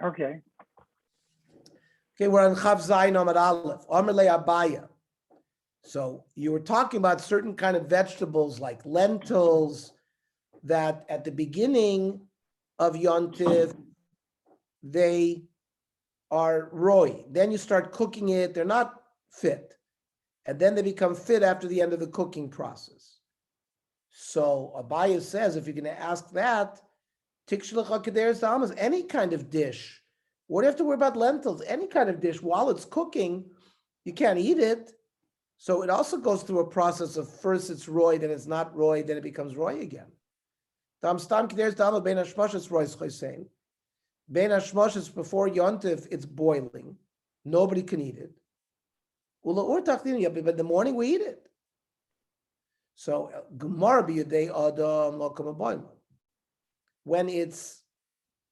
Okay. Okay, we're on Chav Zayin Amud Aleph. Amr le Abaya. So you were talking about certain kind of vegetables like lentils that at the beginning of Yontif, they are roy. Then you start cooking it, they're not fit. And then they become fit after the end of the cooking process. So Abaya says, if you're going to ask that, any kind of dish. What do you have to worry about lentils? Any kind of dish, while it's cooking, you can't eat it. So it also goes through a process of first it's roy, then it's not roy, then it becomes roy again. Bein hashmoshes before yontif, it's boiling. Nobody can eat it. But in the morning we eat it. So when it's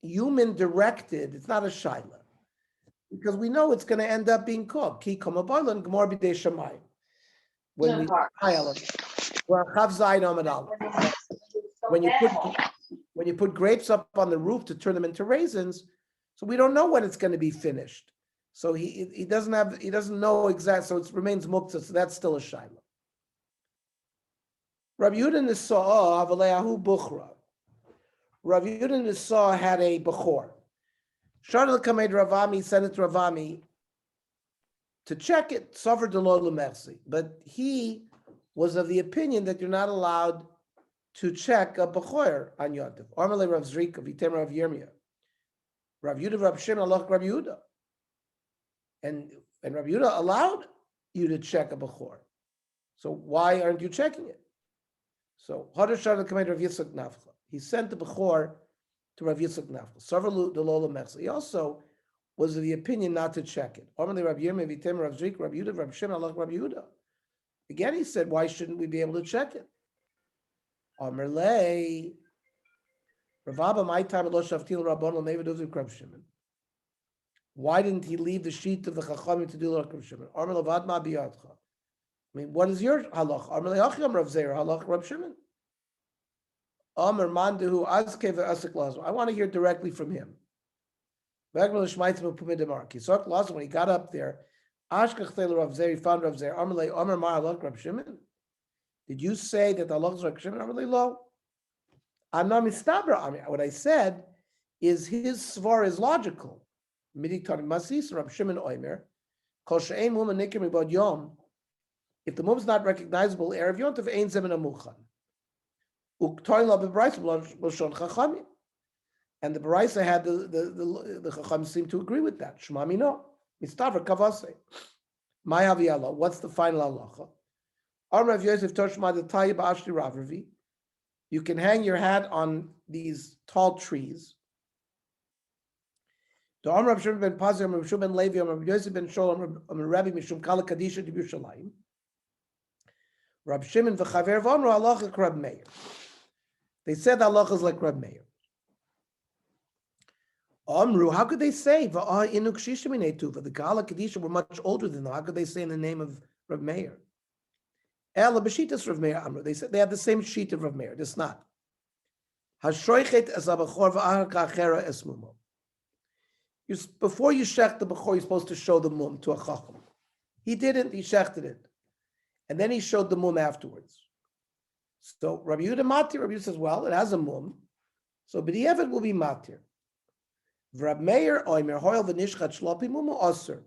human directed, it's not a shaila, because we know it's going to end up being cooked. When we when you put grapes up on the roof to turn them into raisins, so we don't know when it's going to be finished. So he doesn't know exactly. So it remains muktzah. So that's still a shaila. Rabbi Yehuda Nisa'ah avaleyahu buchra. Rabbi Yehuda Nisa'ah had a bechor. Shadal kamed Ravami sent it to Ravami to check it. Suffered the lo l'mersi, but he was of the opinion that you're not allowed to check a bechor on Yontif. Armale Rav Zrika, Vitem Rav Yirmiyah, Rav Yehuda, Rav Shimon, Allah Rav Yehuda, and Rav Yehuda allowed you to check a bechor. So why aren't you checking it? So Hadar Shadal kamed Rav Yitzchak Nafcha. He sent the bechor to Rav Yitzchak Nafcha. Suffered the lo l'mersi. He also was of the opinion not to check it. Armale Rav Yirmiyah, Vitem Rav Zrika, Rav Yehuda, Rav Shimon, Allah Rav Yehuda. Again, he said, why shouldn't we be able to check it? Amerlei, Ravaba, my time, why didn't he leave the sheet of the Chachamim to do like Rav Shimon? I mean, what is your halach? Amerlei Achim Rav Zeir, halach Rav Shimon. Amer Mandahu Azke ve'asik Lazo. I want to hear directly from him. When he got up there, Rav Zeir, found Rav Zeir. Amerlei Amer Mar halach Rav Shimon. Did you say that the halach is Rav Shimon? I'm really low. I'm not mistabra. I mean, what I said is his svar is logical. Rav Shimon Oimer, if the mum is not recognizable, erev yontav ein zemen amuchan. And the Baraisa had the Chacham seemed to agree with that. Shmami no. Mistavra kavase. My haviyallah. What's the final halacha? Rav Yosef Toshma the Tayyib Ashli Ravravi. You can hang your hat on these tall trees. The Rav Shimon ben Pazir, Rav Shimon ben Levi, Rav Yosef ben Sholem, Rabbi Mishum Kala Kadisha de Yerushalayim. Rav Shimon v'Chaver v'Amru halacha Rab Meir. They said halacha is like Rab Meir. Amru, how could they say v'Ah inu kshishim inei tuva? The Kala Kadisha were much older than them. How could they say in the name of Rab Meir? Ela b'shitas Rav Meir Amru. They said they have the same sheet of Rav Meir. It's not. Hashroichet es abachor v'ahar ka'achera es mumo. Before you shech the bechor, you're supposed to show the mum to a chacham. He didn't. He shechted it, and then he showed the mum afterwards. So Rabbi Yehuda matir. Rabbi Yehuda says, well, it has a mum, so b'di'evet will be matir. Rab Meir oimer hoil v'nishchat shlopi mumu aser.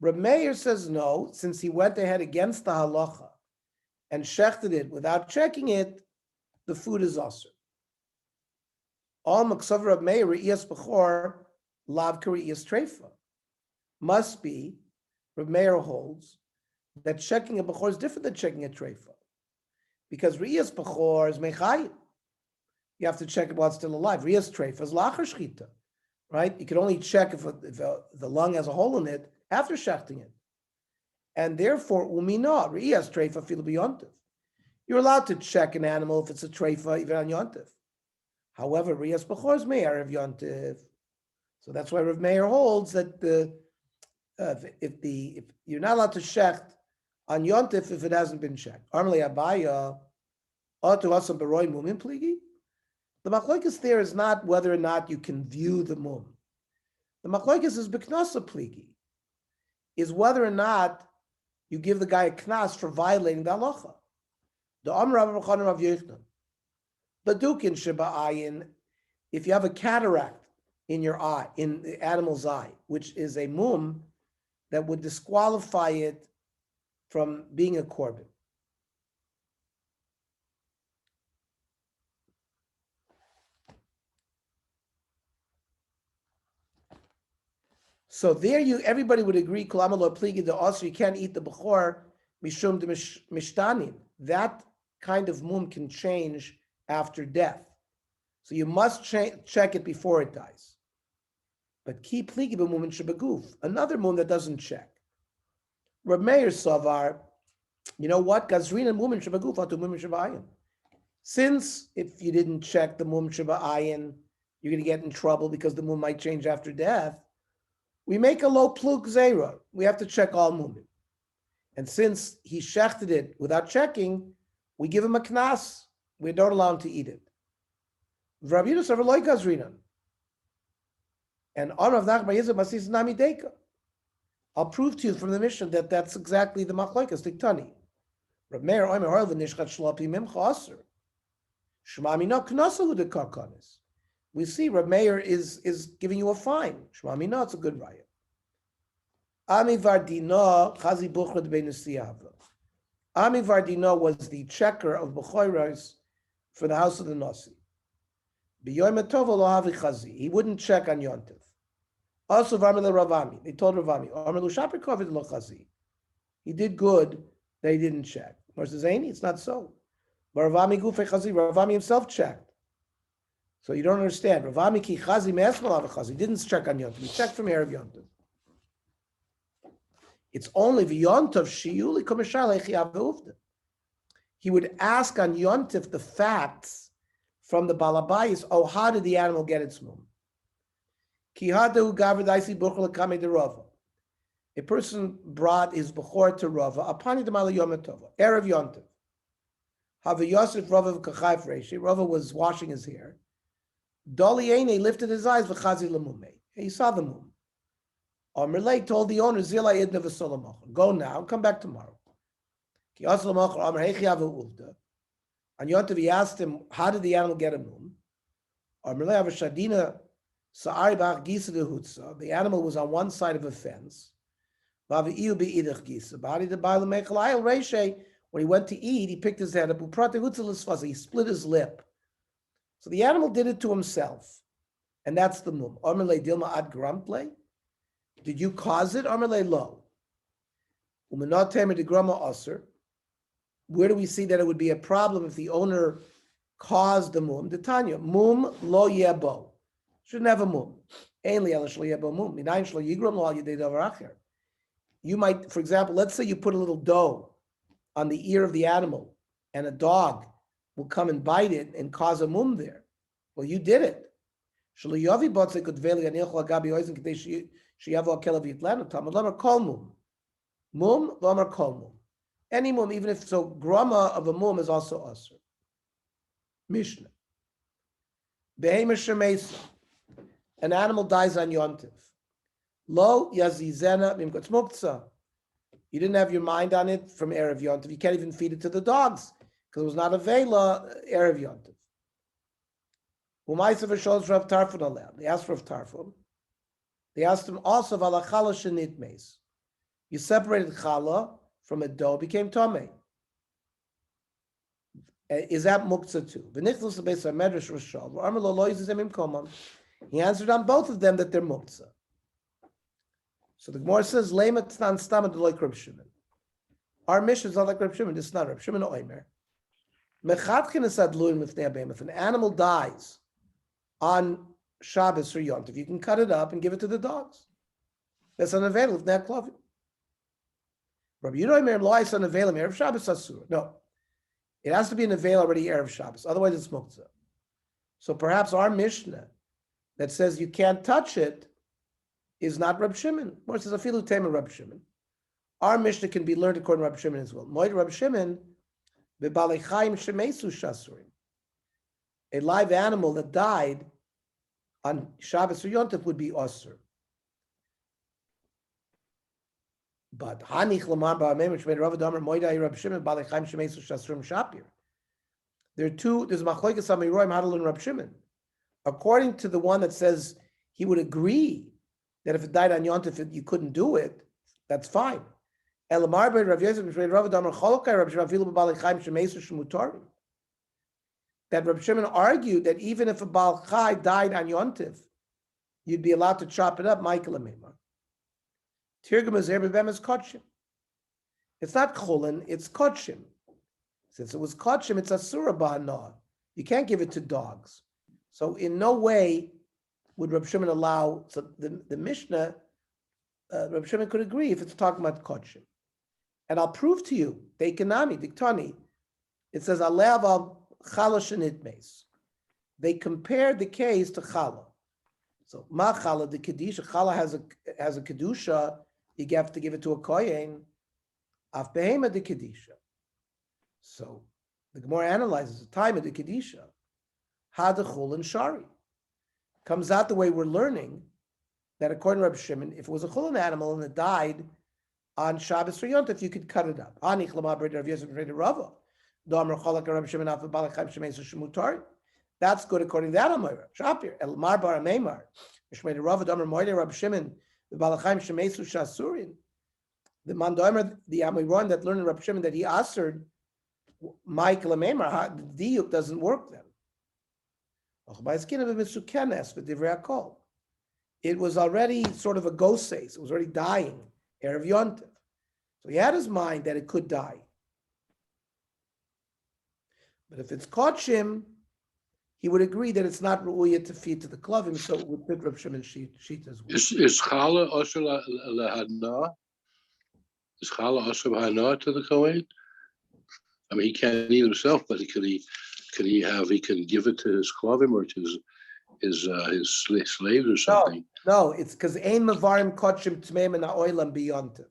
Rab Meir says no, since he went ahead against the halacha and shechted it without checking it, the food is aser. All maksav Rab Meir re'iyas bechor lav kariyas treifa. Must be, Rab Meir holds, that checking a bechor is different than checking a treifa. Because re'iyas bechor is mechayim. You have to check it while it's still alive. Re'iyas treifa is lachar shchita. Right? You can only check if the lung has a hole in it after shechting it. And therefore, umina, re'iyas treifa fil b'yontif. You're allowed to check an animal if it's a treifa, even on yontif. However, re'iyas bechor is me'er of yontif. So that's why Rav Meir holds that if you're not allowed to shecht on yontif if it hasn't been checked. Armali abaya, atu hasam beroi mumin pligi. The machlokes there is not whether or not you can view the mum. The machlokes is beknasa pligi, is whether or not you give the guy a knas for violating the halacha. The Amr Rav Chanan Rav Yochanan, Badukin sheba ayin, if you have a cataract in your eye, in the animal's eye, which is a mum that would disqualify it from being a korban. So there everybody would agree, you can't eat the bechor, mishum de mishtanin. That kind of mum can change after death. So you must check it before it dies. But ki pligi b'mum shebaguf, another mum that doesn't check. Reb Meir Savar, you know what? Gazrina mum shebaguf atu mum shebayin. Since if you didn't check the mum shebayin, you're going to get in trouble because the mum might change after death. We make a low plug zera. We have to check all mumin. And since he shechted it without checking, we give him a knas. We don't allow him to eat it. Rabbi Yudus loy gazrinan. And on of that, masis nami deka. I'll prove to you from the mission that that's exactly the machlokes diktani. Rabbi Meir oimer oil v'nishchat shlopi mimcha aser. Shmami no knasahu de karkanis. We see Reb Meir is giving you a fine. Shmami no, it's a good riot. Ami Vardina chazi buchra b'nusiyavla. Ami Vardina was the checker of Bechoros for the house of the Nasi. B'yoyim tova lo havi chazi. He wouldn't check on Yontif. Also Varmele Ravami. They told Ravami, Amrelu shaper kovid lo chazi. He did good. They didn't check. Versus Zaini, it's not so. But Ravami gufei chazi. Ravami himself checked. So you don't understand. Ravami ki chazi me'esmal ava chazi. He didn't check on Yontif. He checked from Erev Yontif. It's only v'yontav shiuli komishal echiav ve'uvda. He would ask on Yontif the facts from the balabayis. Oh, how did the animal get its mum? Ki hadahu gavadaisi buchol kame de Rava. A person brought his bechor to Rava. Apani demala yom tova erev Yontif. Have Yosef Rava v'kachayv reishi. Rava was washing his hair. Doli ene lifted his eyes v'chazi lemume. He saw the mum. Amalek told the owner, Zila idna v'solamach. Go now, come back tomorrow. Ki asalamach Amar hechiav v'uvda. On Yontav he asked him, how did the animal get a mum? Amalek avashadina sa'ari b'ach gisa dehutza. The animal was on one side of a fence. V'avi'iu be'idach gisa. B'hadi de'bayla mechalai reishe. When he went to eat, he picked his head up. He split his lip. So the animal did it to himself. And that's the mum. Amalek dilma ad grample. Did you cause it? Amalei lo. Where do we see that it would be a problem if the owner caused the mum? The Tanya, mum lo yebo. Shouldn't have a mum. You might, for example, let's say you put a little dough on the ear of the animal and a dog will come and bite it and cause a mum there. Well, you did it. Any mum, even if so, grama of a mum is also asur. Mishnah. An animal dies on Yontif. Lo yazizena mimkotz muktzah. You didn't have your mind on it from Erev Yontif. You can't even feed it to the dogs because it was not a vela Erev Yontif. They asked for Rav Tarfon. They asked him also valachala shenitmes. You separated chala from a dough, became tomei. Is that muktzah too? He answered on both of them that they're muktzah. So the Gemara says, our mission is not like Reb Shimon. This is not Reb Shimon Oimer. If an animal dies on Shabbos or Yontif, you can cut it up and give it to the dogs. That's unavailable if not clothing. Rabbi Yehuda Lo is unavailable Erev Shabbos asur. No, it has to be an avail already Erev Shabbos. Otherwise, it's muktzah. So perhaps our Mishnah that says you can't touch it is not Reb Shimon. More says afilu tema Reb Shimon. Our Mishnah can be learned according to Reb Shimon as well. Moed Reb Shimon bebalei chaim shemesu shasurim. A live animal that died on Shabbos or Yontif would be asur. But Hanich Lamar Ba'amem, which made Rav Damer Moidai Rab Shimon Balei Chaim Shemesu Shasrum Shapir. There's Machloikas Amiroim Hadal and Rab Shimon. According to the one that says he would agree that if it died on Yontif, you couldn't do it, that's fine. Elamar Ba'ed Rav Yosef which made Rav Damer Cholokai Rab Shimon Afilu Balei Chaim Shemesu Shmutarim. That Rab Shimon argued that even if a Baal Chai died on Yontif, you'd be allowed to chop it up, Michael Amema. Tirgum is Kotchim. It's not Chulin, it's Kotchim. Since it was Kotchim, it's Asura Ba'ana. You can't give it to dogs. So in no way would Rab Shimon allow, so the Mishnah, Rab Shimon could agree if it's talking about Kotchim. And I'll prove to you, Deikanami, Diktani, it says, Alev al Chala Shenitmes. They compared the case to Chala. So Ma Chala, the Kedusha, Chala has a Kedusha, you have to give it to a Kohen, Af Behema the Kedusha. So the Gemara analyzes the time of the Kedusha, Hadachul and Shari. Comes out the way we're learning that according to Reb Shimon, if it was a chulin animal and it died on Shabbos or Yontif, you could cut it up. That's good according to that Amora. Shapir El Marbar Ameimar. Mishmei Rava Damer Moide Reb Shimon the Balachim Shemesu Shasurin. The Mandoimer, the Amiron that learned Reb Shimon that he answered Michael Ameimar. The diuk doesn't work then. It was already sort of a ghost says. It was already dying. Erev Yontif. So he had his mind that it could die. But if it's Kotchim, he would agree that it's not Ru'uyah to feed to the Klavim, so it would fit Reb Shimon's sheet as well. Is Chala also lahana? Is Chala also lahana to the Kohen? I mean, he can't eat himself, but he can give it to his Klavim or to his slaves or something. No, it's because Ein Mavarim Kotchim Tmeim and Ha'olam B'Yontiv.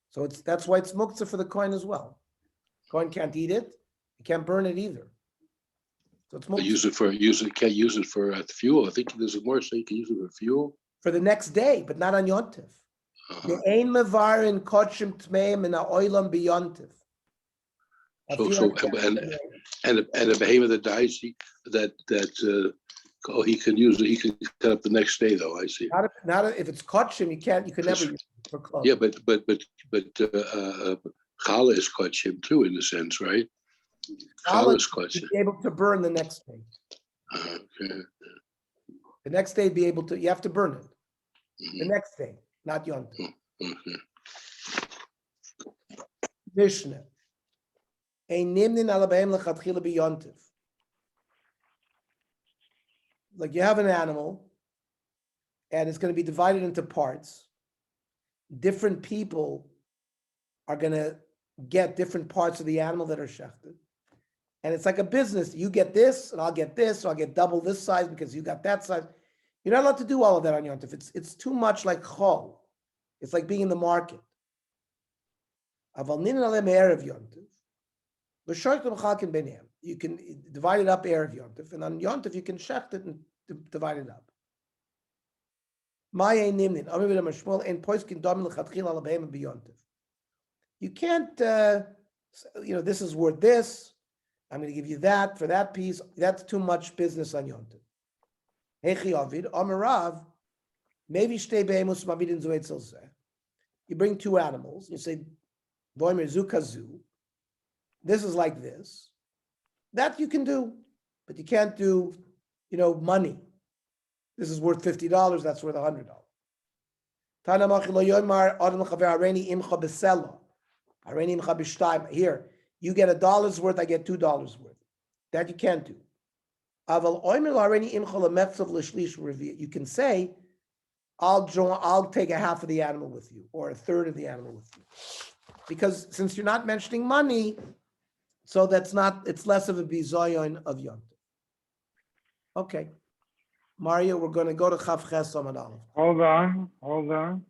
So that's why it's muktzah for the Kohen as well. Kohen can't eat it. He can't burn it either. So it's muktzah. Can't use it for fuel. I think there's more so you can use it for fuel. For the next day, but not on Yontiv. The Ein Mavarim Kotchim Tmeim and Ha'olam B'Yontiv. And a behemoth that dies, he can use it. He can cut up the next day, though. I see. Not if it's kotchim, you can never use it for clothes. Yeah, but challah is kotchim too, in a sense, right? Challah is kotchim. Be able to burn the next day. Okay. The next day, be able to. You have to burn it. Mm-hmm. The next day, not yontif. Okay. Mishnah. Ein nimnin alabeim lechatchila b'yontif. Like you have an animal, and it's going to be divided into parts. Different people are going to get different parts of the animal that are shechted. And it's like a business. You get this, and I'll get this, so I'll get double this size because you got that size. You're not allowed to do all of that on Yontif. It's too much like chol. It's like being in the market. Aval ninin alem erev Yontif. You can divide it up erev Yontif, and on Yontif you can shecht it and divide it up. You can't, this is worth this. I'm going to give you that for that piece. That's too much business on Yontif. You bring two animals. You say, this is like this. That you can do, but you can't do, money. This is worth $50. That's worth $100. Here, you get $1 worth. I get $2 worth. That you can't do. You can say, I'll take a half of the animal with you, or a third of the animal with you, because since you're not mentioning money. So it's less of a bizoyon of Yontif. Okay. Mario, we're going to go to Chav Ches Amud Aleph. Hold on.